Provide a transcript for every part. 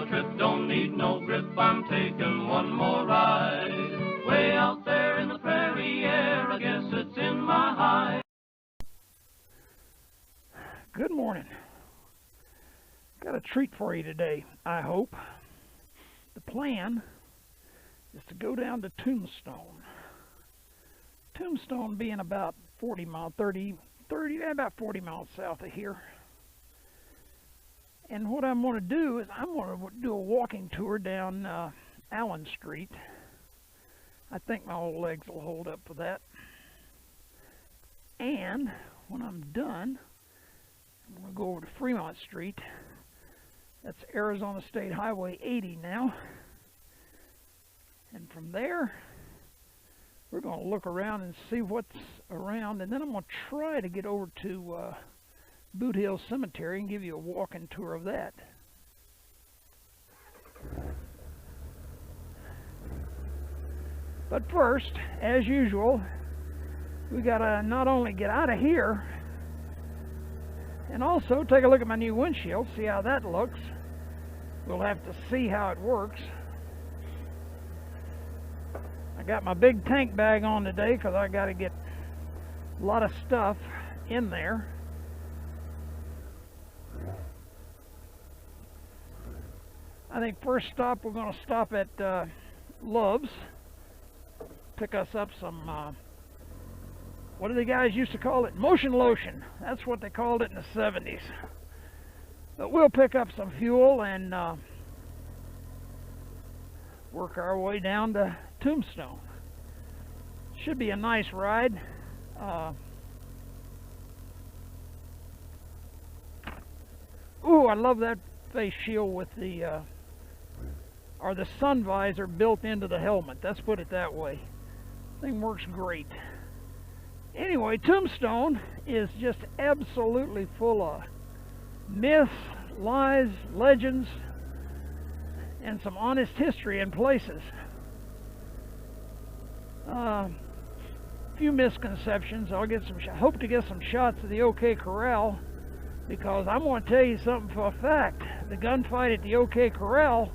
a trip, don't need no grip, I'm taking one more ride. Way out there in the prairie air, I guess it's in my hide. Good morning. Got a treat for you today, I hope. The plan is to go down to Tombstone. Tombstone being about 40 miles south of here. And what I'm going to do is I'm going to do a walking tour down Allen Street. I think my old legs will hold up for that. And when I'm done, I'm going to go over to Fremont Street. That's Arizona State Highway 80 now. And from there, we're going to look around and see what's around. And then I'm going to try to get over to Boot Hill Cemetery and give you a walking tour of that. But first, as usual, we got to not only get out of here, and also take a look at my new windshield, see how that looks. We'll have to see how it works. I got my big tank bag on today because I got to get a lot of stuff in there. I think first stop we're going to stop at Love's. Pick us up some, what do the guys used to call it? Motion lotion. That's what they called it in the 70s. But we'll pick up some fuel and work our way down to Tombstone. Should be a nice ride. Ooh, I love that face shield with the or the sun visor built into the helmet. Let's put it that way. Thing works great. Anyway, Tombstone is just absolutely full of myths, lies, legends, and some honest history in places. Few misconceptions. I'll get some. Hope to get some shots of the OK Corral, because I'm going to tell you something for a fact. The gunfight at the OK Corral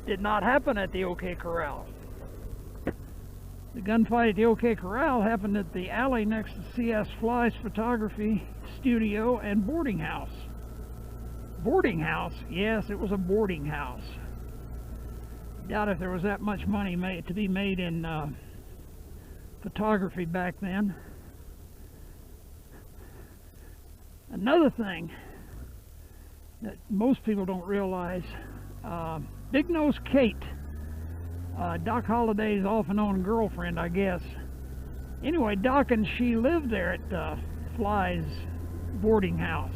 did not happen at the OK Corral. The gunfight at the OK Corral happened at the alley next to C.S. Fly's photography studio and boarding house. Boarding house? Yes, it was a boarding house. Doubt if there was that much money to be made in photography back then. Another thing that most people don't realize, Big Nose Kate, Doc Holliday's off and on girlfriend, I guess. Anyway, Doc and she lived there at Fly's boarding house,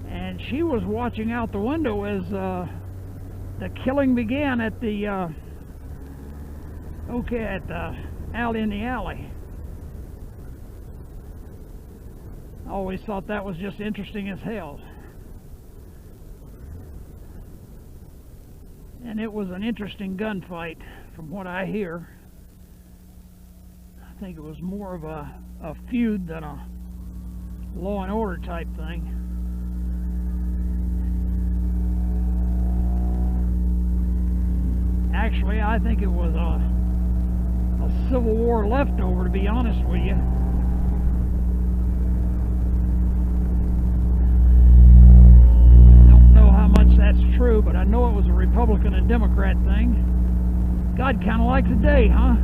and she was watching out the window as the killing began at the alley in the alley. I always thought that was just interesting as hell. And it was an interesting gunfight, from what I hear. I think it was more of a feud than a law and order type thing. Actually, I think it was a Civil War leftover, to be honest with you. That's true, but I know it was a Republican and Democrat thing. God kind of likes a day, huh?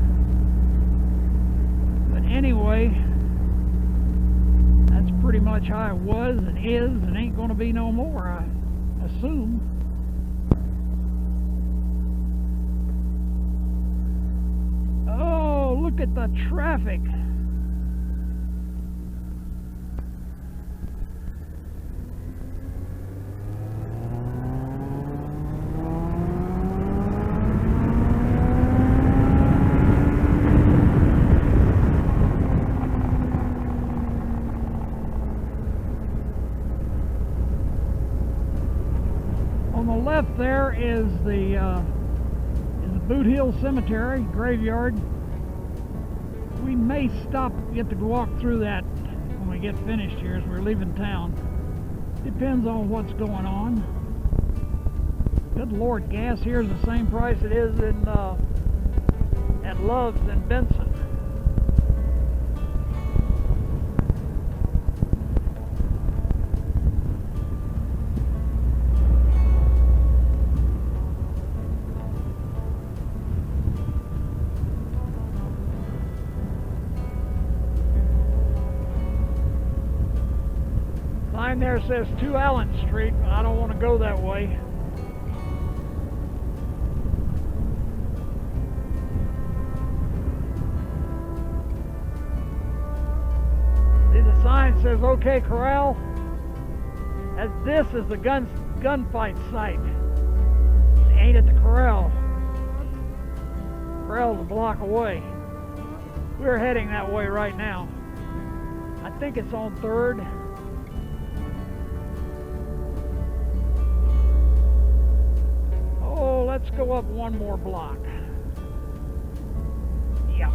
But anyway, that's pretty much how it was and is and ain't going to be no more, I assume. Oh, look at the traffic. Left there is the Boot Hill Cemetery graveyard. We may stop, get to walk through that when we get finished here as we're leaving town. Depends on what's going on. Good Lord, gas here is the same price it is in at Love's in Benson. Sign there says 2 Allen Street, but I don't want to go that way. See, the sign says OK Corral, as this is the gunfight site. It ain't at the corral. Corral's a block away. We're heading that way right now. I think it's on 3rd. Oh, let's go up one more block. Yeah.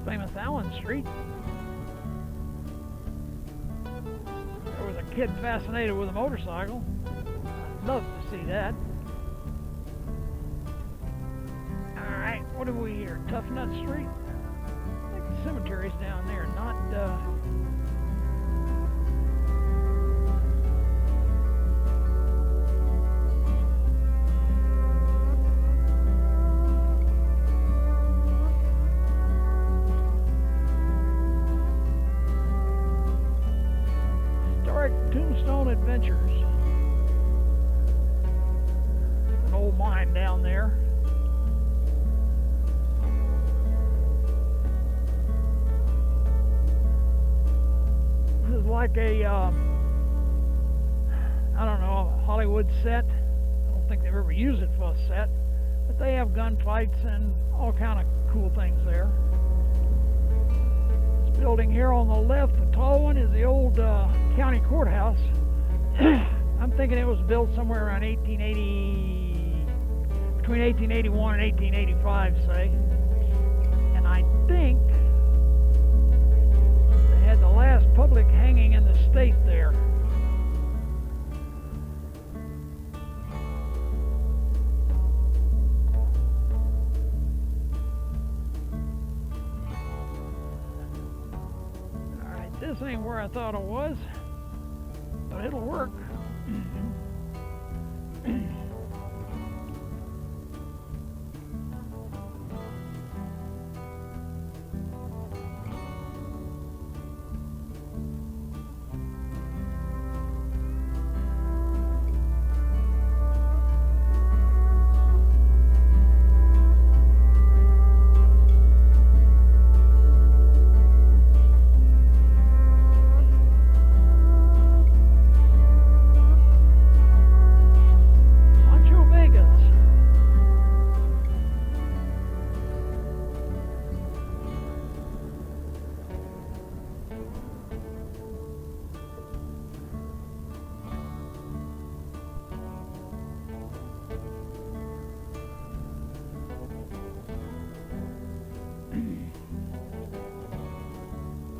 Famous Allen Street. There was a kid fascinated with a motorcycle. I'd love to see that. Alright, what have we here? Tough Nut Street? I think the cemetery's down there, not Tombstone Adventures. An old mine down there. This is like a, I don't know, a Hollywood set. I don't think they've ever used it for a set, but they have gunfights and all kind of cool things there. Building here on the left, the tall one, is the old county courthouse. I'm thinking it was built somewhere around 1880, between 1881 and 1885, say. And I think they had the last public hanging in the state there. This ain't where I thought it was, but it'll work.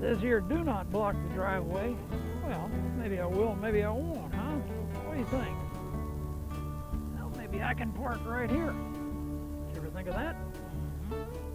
Says here, do not block the driveway. Well, maybe I will, maybe I won't, huh? What do you think? Well, maybe I can park right here. Did you ever think of that? Mm-hmm.